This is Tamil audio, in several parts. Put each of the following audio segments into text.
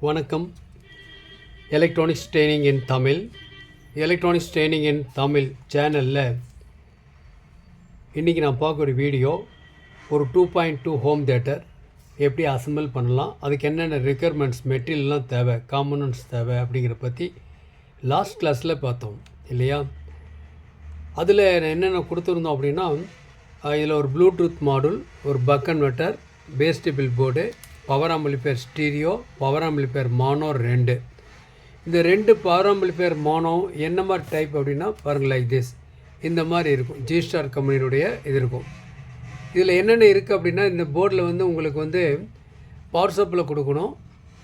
வணக்கம். எலக்ட்ரானிக்ஸ் ட்ரைனிங் இன் தமிழ். எலக்ட்ரானிக்ஸ் ட்ரைனிங் இன் தமிழ் சேனலில் இன்றைக்கி நான் பார்க்க ஒரு வீடியோ, ஒரு 2.2 ஹோம் தியேட்டர் எப்படி அசம்பிள் பண்ணலாம், அதுக்கு என்னென்ன ரெக்யர்மெண்ட்ஸ் மெட்டீரியல்லாம் தேவை, காம்பனன்ட்ஸ் தேவை அப்படிங்கிற பற்றி லாஸ்ட் கிளாஸில் பார்த்தோம் இல்லையா. அதில் என்னென்ன கொடுத்துருந்தோம் அப்படின்னா, இதில் ஒரு ப்ளூடூத் மாடுல், ஒரு buck converter, bass table board, power amplifier stereo, power amplifier mono 2. இந்த 2 பவர் ஆம்பிளிஃபையர் மானோ என்ன மாதிரி டைப் அப்படின்னா பாருங்கள், லைக் திஸ் இந்த மாதிரி இருக்கும். ஜி ஸ்டார் கம்பெனியுடைய இது இருக்கும். இதில் என்னென்ன இருக்குது அப்படின்னா, இந்த போர்டில் வந்து உங்களுக்கு வந்து பவர் சப்ளை கொடுக்கணும்,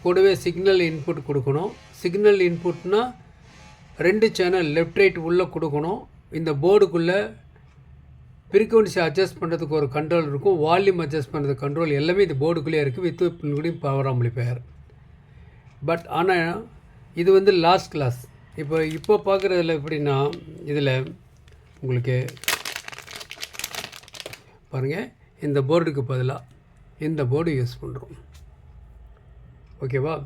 கூடவே சிக்னல் இன்புட் கொடுக்கணும். சிக்னல் இன்புட்னா 2 சேனல் லெஃப்ட் ரைட் உள்ளே கொடுக்கணும். இந்த போர்டுக்குள்ளே ஃப்ரீக்வன்சி அட்ஜஸ்ட் பண்ணுறதுக்கு ஒரு கண்ட்ரோல் இருக்கும், வால்யூம் அட்ஜஸ்ட் பண்ணுறதுக்கு கண்ட்ரோல், எல்லாமே இந்த போர்டுக்குள்ளேயே இருக்குது, with including power amplifier. But ஆனால் இது வந்து லாஸ்ட் கிளாஸ். இப்போ பார்க்குறதுல எப்படின்னா, இதில் உங்களுக்கு பாருங்கள், இந்த போர்டுக்கு பதிலாக இந்த போர்டு யூஸ் பண்ணுறோம். ஓகேவா,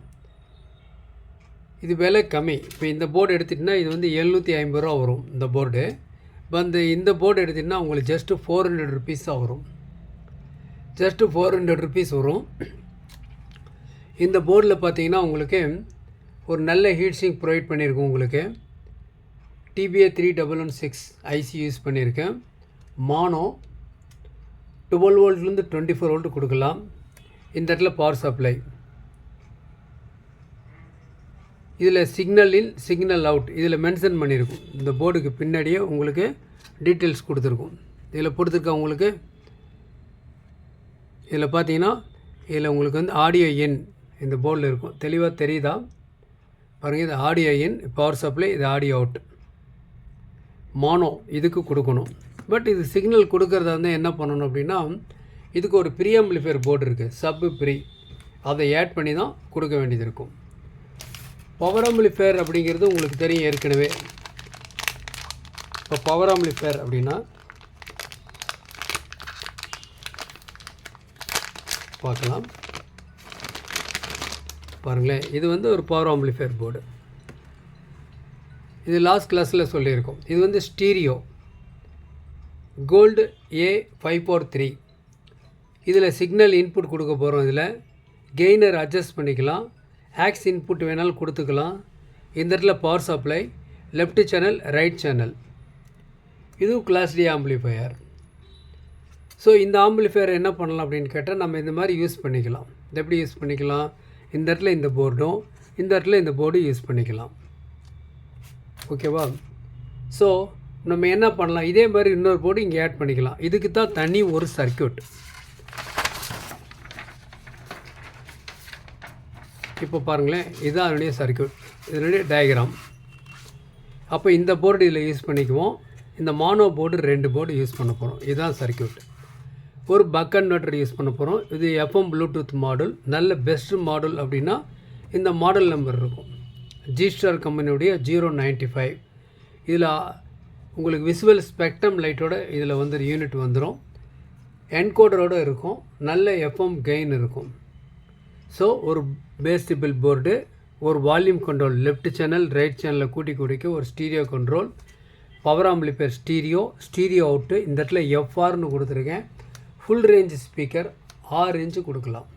இது விலை கம்மி. இப்போ இந்த போர்டு எடுத்துகிட்டிங்கன்னா இது வந்து 750 ரூபா வரும் இந்த போர்டு. இந்த போர்டு எடுத்திங்கன்னா உங்களுக்கு ஜஸ்ட்டு 400 ருபீஸ் தான் வரும். ஜஸ்ட்டு 400 ருபீஸ் வரும். இந்த போர்டில் பார்த்தீங்கன்னா உங்களுக்கு ஒரு நல்ல ஹீட் சிங்க் ப்ரொவைட் பண்ணியிருக்கோம். உங்களுக்கு TBA 3116 ஐசி யூஸ் பண்ணியிருக்கேன். மானோ 12 வோல்ட்லேருந்து 24 வோல்ட் கொடுக்கலாம். இந்த இடத்துல பவர் சப்ளை. இதில் சிக்னல் இன் சிக்னல் அவுட் இதில் மென்ஷன் பண்ணியிருக்கும். இந்த போர்டுக்கு பின்னாடியே உங்களுக்கு டீட்டெயில்ஸ் கொடுத்துருக்கும். இதில் கொடுத்துருக்க உங்களுக்கு இதில் பார்த்தீங்கன்னா, இதில் உங்களுக்கு வந்து ஆடியோ இன் இந்த போர்டில் இருக்கும். தெளிவாக தெரியுதா பாருங்கள், இது ஆடியோ இன் பவர் சப்ளை, இது ஆடியோ அவுட். மானோ இதுக்கு கொடுக்கணும். பட் இது சிக்னல் கொடுக்கறதா இருந்தால் என்ன பண்ணணும் அப்படின்னா, இதுக்கு ஒரு ப்ரீ ஆம்பிளிஃபையர் போர்டு இருக்குது, சப்பு ப்ரீ, அதை ஆட் பண்ணி தான் கொடுக்க வேண்டியது இருக்கும். பவர் ஆம்பிளிஃபையர் அப்படிங்கிறது உங்களுக்கு தெரியும் ஏற்கனவே. இப்போ பவர் ஆம்பிளிஃபையர் அப்படின்னா பார்க்கலாம். பாருங்களேன், இது வந்து ஒரு பவர் ஆம்பிளிஃபையர் போர்டு. இது லாஸ்ட் கிளாஸில் சொல்லியிருக்கோம். இது வந்து ஸ்டீரியோ கோல்டு A543. இதில் சிக்னல் இன்புட் கொடுக்க போகிறோம். இதில் கெய்னர் அட்ஜஸ்ட் பண்ணிக்கலாம், ஆக்ஸ் இன்புட் வேணாலும் கொடுத்துக்கலாம். இந்த இடத்துல power supply, left channel, right channel. இதுவும் கிளாஸ் டி ஆம்பிளிஃபையர். ஸோ இந்த ஆம்பிளிஃபையர் என்ன பண்ணலாம் அப்படின்னு கேட்டால், நம்ம இந்த மாதிரி யூஸ் பண்ணிக்கலாம். இது எப்படி யூஸ் பண்ணிக்கலாம், இந்த இடத்துல இந்த போர்டும், இந்த இடத்துல இந்த போர்டும் யூஸ் பண்ணிக்கலாம். ஓகேவா. ஸோ நம்ம என்ன பண்ணலாம், இதே மாதிரி இன்னொரு போர்டு இங்கே ஆட் பண்ணிக்கலாம். இதுக்கு தான் தனி ஒரு சர்க்யூட். இப்போ பாருங்களேன், இதுதான் அதனுடைய சர்க்யூட், இதனுடைய டயக்ராம். அப்போ இந்த போர்டு இதில் யூஸ் பண்ணிக்குவோம். இந்த மானோ போர்டு 2 போர்டு யூஸ் பண்ண போகிறோம். இதுதான் சர்க்யூட். ஒரு பக் கன்வெர்ட்டர் யூஸ் பண்ண போகிறோம். இது FM ப்ளூடூத் மாடல், நல்ல பெஸ்ட்டு மாடல் அப்படின்னா இந்த மாடல் நம்பர் இருக்கும். ஜி ஸ்டார் கம்பெனியுடைய 095. இதில் உங்களுக்கு விசுவல் ஸ்பெக்ட்ரம் லைட்டோட இதில் வந்து யூனிட் வந்துடும், என்கோடரோடு இருக்கும், நல்ல FM கெயின் இருக்கும். ஸோ ஒரு பேஸ் டேபிள் போர்டு, ஒரு volume control, left channel right சேனலில் கூட்டி குடிக்க ஒரு stereo control, power amplifier stereo out. இந்த இடத்துல FRன்னு கொடுத்துருக்கேன். ஃபுல் ரேஞ்ச் ஸ்பீக்கர் 6 இன்ச்சு கொடுக்கலாம்.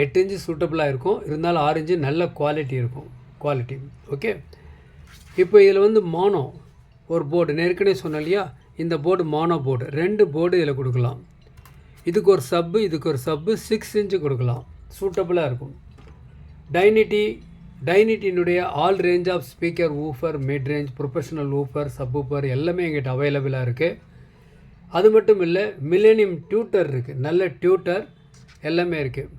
8 இன்ச்சு சூட்டபுளாக இருக்கும், இருந்தாலும் 6 இன்ச்சு நல்ல குவாலிட்டி இருக்கும். ஓகே. இப்போ இதில் வந்து மானோ ஒரு போர்டு, ஏற்கனவே சொன்னேன் இல்லையா, இந்த போர்டு மானோ போர்டு. 2 போர்டு இதில் கொடுக்கலாம். இதுக்கு ஒரு சப்பு, இதுக்கு ஒரு சப்பு 6 இன்ச்சு கொடுக்கலாம், சூட்டபுளாக இருக்கும். டைனிட்டினுடைய all range of speaker, woofer, mid range, professional woofer, subwoofer எல்லாமே எங்கிட்ட அவைலபிளாக இருக்குது. அது மட்டும் இல்லை, மில்லேனியம் டியூட்டர் இருக்குது, நல்ல டியூட்டர் எல்லாமே இருக்குது.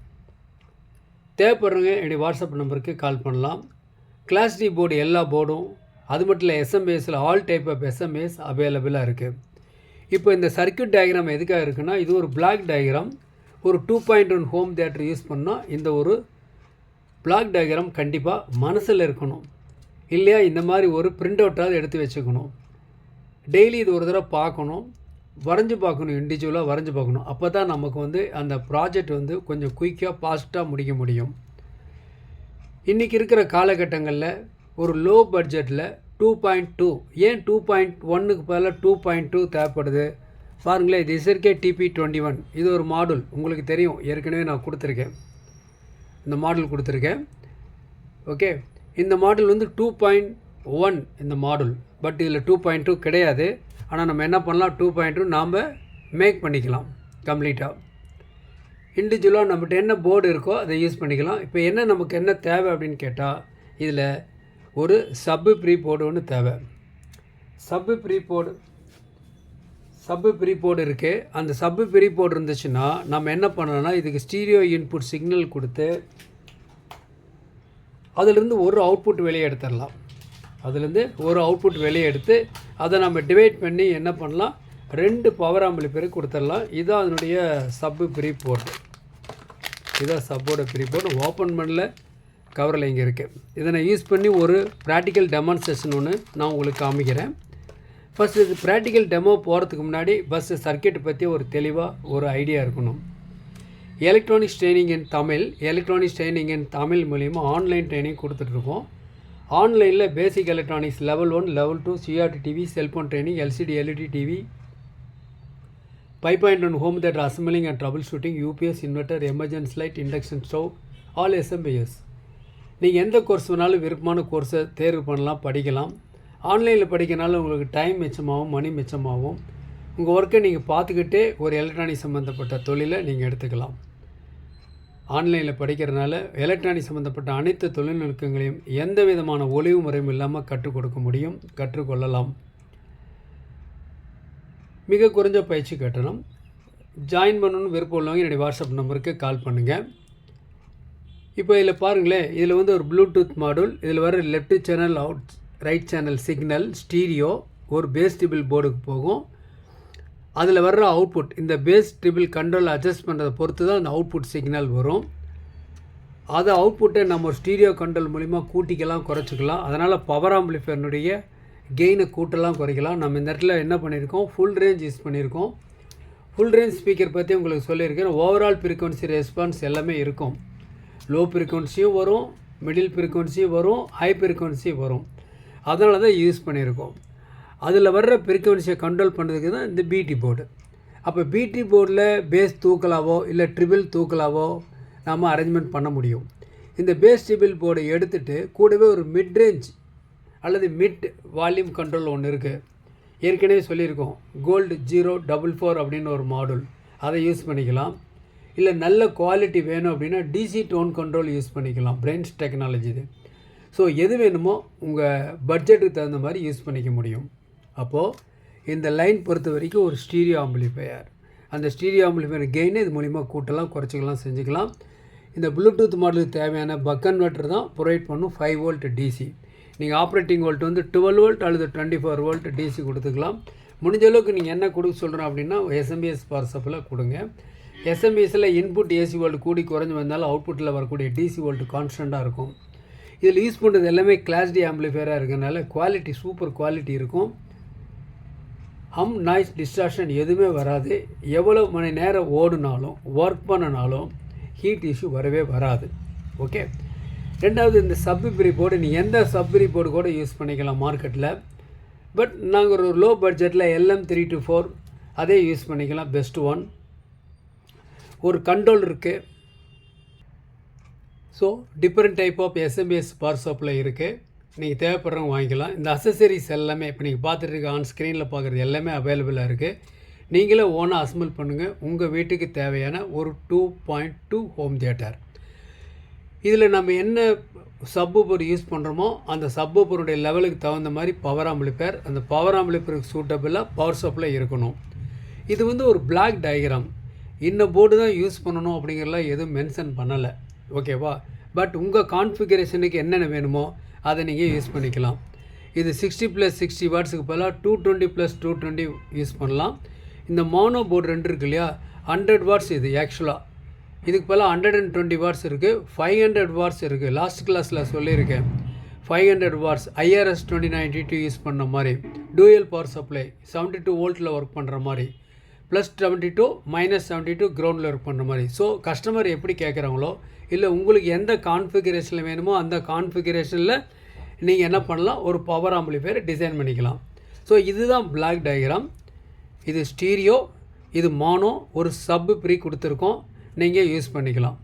தேவைப்படுறவங்க என்னுடைய வாட்ஸ்அப் நம்பருக்கு கால் பண்ணலாம். கிளாஸ் டி போர்டு எல்லா போர்டும், அது மட்டும் இல்லை SMAஸில் ஆல் டைப் ஆஃப் SMS அவைலபிளாக இருக்குது. இப்போ இந்த சர்க்யூட் டயக்ராம் எதுக்காக இருக்குன்னா, இது ஒரு பிளாக் டயக்ராம். ஒரு 2.1 ஹோம் தியேட்டர் யூஸ் பண்ணால் இந்த ஒரு பிளாக் டயக்ராம் கண்டிப்பாக மனசில் இருக்கணும். இல்லையா, இந்த மாதிரி ஒரு பிரிண்ட் அவுட்டாவது எடுத்து வச்சுக்கணும். டெய்லி இது ஒரு தடவை பார்க்கணும், வரைஞ்சி பார்க்கணும், இண்டிவிஜுவலாக வரைஞ்சி பார்க்கணும். அப்போ தான் நமக்கு வந்து அந்த ப்ராஜெக்ட் வந்து கொஞ்சம் குயிக்காக ஃபாஸ்ட்டாக முடிக்க முடியும். இன்றைக்கி இருக்கிற காலகட்டங்களில் ஒரு லோ பட்ஜெட்டில் 2.2 ஏன் 2.1க்கு பதிலாக 2.2 தேவைப்படுது பாருங்களேன். இது SRK TP21 இது ஒரு மாடல் உங்களுக்கு தெரியும், ஏற்கனவே நான் கொடுத்துருக்கேன், இந்த மாடல் கொடுத்துருக்கேன். ஓகே, இந்த மாடல் வந்து 2.1 இந்த மாடல், பட் இதில் 2.2 கிடையாது. ஆனால் நம்ம என்ன பண்ணலாம், 2.2 நாம் மேக் பண்ணிக்கலாம் கம்ப்ளீட்டாக. இண்டிவிஜுவலாக நம்மகிட்ட என்ன போர்டு இருக்கோ அதை யூஸ் பண்ணிக்கலாம். இப்போ என்ன நமக்கு என்ன தேவை அப்படின்னு கேட்டால், இதில் ஒரு சப்பு ப்ரீ போர்டு ஒன்று தேவை. சப்பு ப்ரீ போர்டு இருக்குது. அந்த சப்பு ப்ரீ போர்டு இருந்துச்சுன்னா நம்ம என்ன பண்ணலாம்னா, இதுக்கு ஸ்டீரியோ இன்புட் சிக்னல் கொடுத்து அதிலிருந்து ஒரு அவுட்புட் வெளியே எடுத்துடலாம். எடுத்து அதை நம்ம டிவைட் பண்ணி என்ன பண்ணலாம், 2 பவர் ஆம்பிளிஃபையர் கொடுத்துடலாம். இதுதான் அதனுடைய சப்பு ப்ரீ போர்டு. இதுதான் சப்போட ப்ரீ போர்டு. ஓப்பன் பண்ணல, கவரில் இங்கே இருக்குது. இதை நான் யூஸ் பண்ணி ஒரு ப்ராக்டிக்கல் டெமான்ஸ்ட்ரேஷன் ஒன்று நான் உங்களுக்கு காமிக்கிறேன். ஃபஸ்ட்டு இது ப்ராக்டிக்கல் டெமோ போகிறதுக்கு முன்னாடி ஃபஸ்ட்டு சர்க்கியூட் பற்றி ஒரு தெளிவாக ஒரு ஐடியா இருக்கணும். எலக்ட்ரானிக்ஸ் ட்ரைனிங் இன் தமிழ் மூலிமா ஆன்லைன் ட்ரைனிங் கொடுத்துட்ருக்கோம். ஆன்லைனில் பேசிக் electronics level 1, level 2, CRT TV, cellphone training, LCD LED TV, 5.1 home theatre assembling and trouble shooting, UPS inverter, emergency light, induction stove, all SMBS. நீங்கள் எந்த கோர்ஸ் வேணாலும் விருப்பமான கோர்ஸை தேர்வு பண்ணலாம், படிக்கலாம். ஆன்லைனில் படிக்கிறனால உங்களுக்கு டைம் மிச்சமாகவும் மணி மிச்சமாகவும் உங்கள் ஒர்க்கை நீங்கள் பார்த்துக்கிட்டே ஒரு எலக்ட்ரானிக் சம்மந்தப்பட்ட தொழிலை நீங்கள் எடுத்துக்கலாம். ஆன்லைனில் படிக்கிறதுனால எலக்ட்ரானிக் சம்மந்தப்பட்ட அனைத்து தொழில்நுட்பங்களையும் எந்த விதமான ஒளிவு முறையும் இல்லாமல் கற்றுக்கொள்ளலாம். மிக குறைஞ்ச பயிற்சி கட்டணம். ஜாயின் பண்ணணும்னு விருப்பம் உள்ளவங்க என்னுடைய வாட்ஸ்அப் நம்பருக்கு கால் பண்ணுங்கள். இப்போ இதில் பாருங்களேன், இதில் வந்து ஒரு ப்ளூடூத் மாடல், இதில் வர left channel, right channel signal, stereo, ஒரு பேஸ் டிபிள் போர்டுக்கு போகும். அதில் வர்ற அவுட்புட் இந்த பேஸ் டிபிள் கண்ட்ரோல் அட்ஜஸ்ட் பண்ணுறதை பொறுத்து தான் அந்த அவுட்புட் சிக்னல் வரும். அதை அவுட்புட்டை நம்ம ஒரு ஸ்டீரியோ கண்ட்ரோல் மூலிமா கூட்டிக்கலாம், குறைச்சிக்கலாம். அதனால் பவர் ஆம்பிளிஃபையருடைய கெயினை கூட்டலாம், குறைக்கலாம். நம்ம இந்த இடத்துல என்ன பண்ணியிருக்கோம், ஃபுல் ரேஞ்ச் யூஸ் பண்ணியிருக்கோம். ஃபுல் ரேஞ்ச் ஸ்பீக்கர் பற்றி உங்களுக்கு சொல்லியிருக்கேன். ஓவரால் ஃப்ரீக்வன்சி ரெஸ்பான்ஸ் எல்லாமே இருக்கும். லோ ஃப்ரீக்வன்சியும் வரும், மிடில் ஃப்ரீக்வன்சியும் வரும், ஹை ஃப்ரீக்வன்சி வரும். அதனால தான் யூஸ் பண்ணியிருக்கோம். அதில் வர்ற ஃப்ரீக்வன்சியை கண்ட்ரோல் பண்ணுறதுக்கு தான் இந்த பிடி போர்டு. அப்போ பிடி போர்டில் பேஸ் தூக்கலாவோ இல்லை ட்ரிபிள் தூக்கலாவோ நாம் அரேஞ்ச்மெண்ட் பண்ண முடியும். இந்த பேஸ் ட்ரிபிள் போர்டை எடுத்துகிட்டு கூடவே ஒரு மிட் ரேஞ்ச் அல்லது மிட் வால்யூம் கண்ட்ரோல் ஒன்று இருக்குது. ஏற்கனவே சொல்லியிருக்கோம், கோல்டு 044 அப்படின்னு ஒரு மாடல், அதை யூஸ் பண்ணிக்கலாம். இல்லை நல்ல குவாலிட்டி வேணும் அப்படின்னா டிசி டோன் கண்ட்ரோல் யூஸ் பண்ணிக்கலாம். பிரெயின்ஸ் டெக்னாலஜி இது. ஸோ எது வேணுமோ உங்கள் பட்ஜெட்டுக்கு தகுந்த மாதிரி யூஸ் பண்ணிக்க முடியும். அப்போது இந்த லைன் பொறுத்த வரைக்கும் ஒரு ஸ்டீரியோ ஆம்பிளிஃபையர், அந்த ஸ்டீரியோ ஆம்பிளிஃபையர் கெயினை இது மூலிமா கூட்டலாம், குறைச்சிக்கலாம், செஞ்சுக்கலாம். இந்த ப்ளூடூத் மாடலுக்கு தேவையான பக் கன்வெர்ட்டர் தான் ப்ரொவைட் பண்ணும். 5 வோல்ட் டிசி. நீங்கள் ஆப்ரேட்டிங் வோல்ட் வந்து 12 வோல்ட் அல்லது 24 வோல்ட் டிசி கொடுத்துக்கலாம். முடிஞ்ச அளவுக்கு நீங்கள் என்ன கொடுக்க சொல்கிறோம் அப்படின்னா SMBS பவர் சப்ளை கொடுங்க. SMBSல இன்புட் ஏசி வோல்ட் கூடி குறைஞ்சி வந்தாலும் அவுட்புட்டில் வரக்கூடிய டிசி வோல்ட் கான்ஸ்டண்ட்டாக இருக்கும். இதில் யூஸ் பண்ணுறது எல்லாமே கிளாஸ் டி ஆம்பிளிஃபையராக இருக்கிறதுனால குவாலிட்டி சூப்பர் குவாலிட்டி இருக்கும். நாய்ஸ் டிஸ்டார்ஷன் எதுவுமே வராது. எவ்வளோ மணி நேரம் ஓடுனாலும் ஒர்க் பண்ணினாலும் ஹீட் இஷ்யூ வரவே வராது. ஓகே. ரெண்டாவது, இந்த சப்ரி போர்டு நீ எந்த சப்ரி போர்டு கூட யூஸ் பண்ணிக்கலாம் மார்க்கெட்டில். பட் நாங்கள் ஒரு லோ பட்ஜெட்டில் LM324 அதே யூஸ் பண்ணிக்கலாம், பெஸ்ட் ஒன். ஒரு கண்ட்ரோல் இருக்குது. So different type of SMBS power supply இருக்குது. நீங்கள் தேவைப்படுறவங்க வாங்கிக்கலாம். இந்த அசசரிஸ் எல்லாமே இப்போ நீங்கள் பார்த்துட்டு இருக்க ஆன் ஸ்க்ரீனில் பார்க்குறது எல்லாமே அவைலபிளாக இருக்குது. நீங்களே ஓனாக அசம்பிள் பண்ணுங்கள். உங்கள் வீட்டுக்கு தேவையான ஒரு 2.2 ஹோம் தியேட்டர். இதில் நம்ம என்ன சப்வூஃபர் யூஸ் பண்ணுறோமோ அந்த சப்வூஃபருடைய லெவலுக்கு தகுந்த மாதிரி பவர் ஆம்பிளிஃபையர், அந்த பவர் ஆம்பிளிஃபையருக்கு சூட்டபிளாக பவர் சப்ளை இருக்கணும். இது வந்து ஒரு பிளாக் டயக்ராம். இந்த போர்டு தான் யூஸ் பண்ணணும் அப்படிங்கிறலாம் எதுவும் மென்ஷன் பண்ணலை. ஓகேவா? பட் உங்கள் கான்ஃபிகரேஷனுக்கு என்னென்ன வேணுமோ அதை நீங்கள் யூஸ் பண்ணிக்கலாம். இது 60+60 வாட்ஸுக்கு பதிலாக 220+220 யூஸ் பண்ணலாம். இந்த மோனோ போர்டு 2 இருக்கு இல்லையா, 100 வாட்ஸ். இது ஆக்சுவலாக இதுக்கு பதிலாக 120 வாட்ஸ் இருக்குது, 500 வாட்ஸ் இருக்குது. லாஸ்ட் கிளாஸில் சொல்லியிருக்கேன் 500 வாட்ஸ் IRS 2092 யூஸ் பண்ண மாதிரி, டூயல் பவர் சப்ளை 72 வோல்ட்டில் ஒர்க் பண்ணுற மாதிரி, +72 -72 கிரவுண்டில் ஒர்க் பண்ணுற மாதிரி. ஸோ கஸ்டமர் எப்படி கேட்குறாங்களோ இல்லை உங்களுக்கு எந்த கான்ஃபிகரேஷனில் வேணுமோ அந்த கான்ஃபிகரேஷனில் நீங்கள் என்ன பண்ணலாம், ஒரு பவர் ஆம்பிளிஃபையர் டிசைன் பண்ணிக்கலாம். ஸோ இதுதான் பிளாக் டயக்ராம். இது ஸ்டீரியோ, இது மானோ, ஒரு சப்பு ப்ரீ கொடுத்துருக்கோம், நீங்கள் யூஸ் பண்ணிக்கலாம்.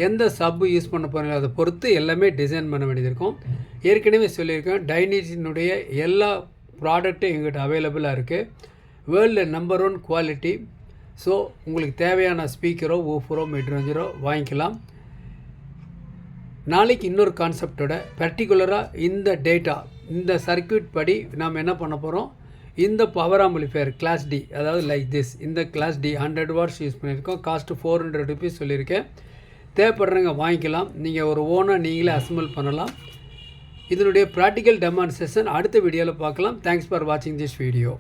எந்த சப்பு யூஸ் பண்ண போகிறீங்களோ அதை பொறுத்து எல்லாமே டிசைன் பண்ண வேண்டியது இருக்கும். ஏற்கனவே சொல்லியிருக்கேன், டைனிஷினுடைய எல்லா ப்ராடக்ட்டும் எங்கிட்ட அவைலபிளாக இருக்குது. வேர்ல்டில் நம்பர் 1 குவாலிட்டி. ஸோ உங்களுக்கு தேவையான ஸ்பீக்கரோ ஊஃபரோ மிட்ரேஞ்சரோ வாங்கிக்கலாம். நாளைக்கு இன்னொரு கான்செப்டோட பர்டிகுலராக இந்த டேட்டா, இந்த சர்க்யூட் படி நாம் என்ன பண்ண போகிறோம், இந்த பவர் ஆம்பிளிஃபையர் கிளாஸ் டி, அதாவது லைக் திஸ், இந்த கிளாஸ் டி 100 வாட்ஸ் யூஸ் பண்ணியிருக்கோம். காஸ்ட்டு 400 ருபீஸ் சொல்லியிருக்கேன். தேவைப்படுறவங்க வாங்கிக்கலாம். நீங்கள் ஒரு ஓனாக நீங்களே அசம்பிள் பண்ணலாம். இதனுடைய ப்ராக்டிக்கல் டெமான்ஸ்ட்ரேஷன் அடுத்த வீடியோவில் பார்க்கலாம். தேங்க்ஸ் ஃபார் வாட்சிங் திஸ் வீடியோ.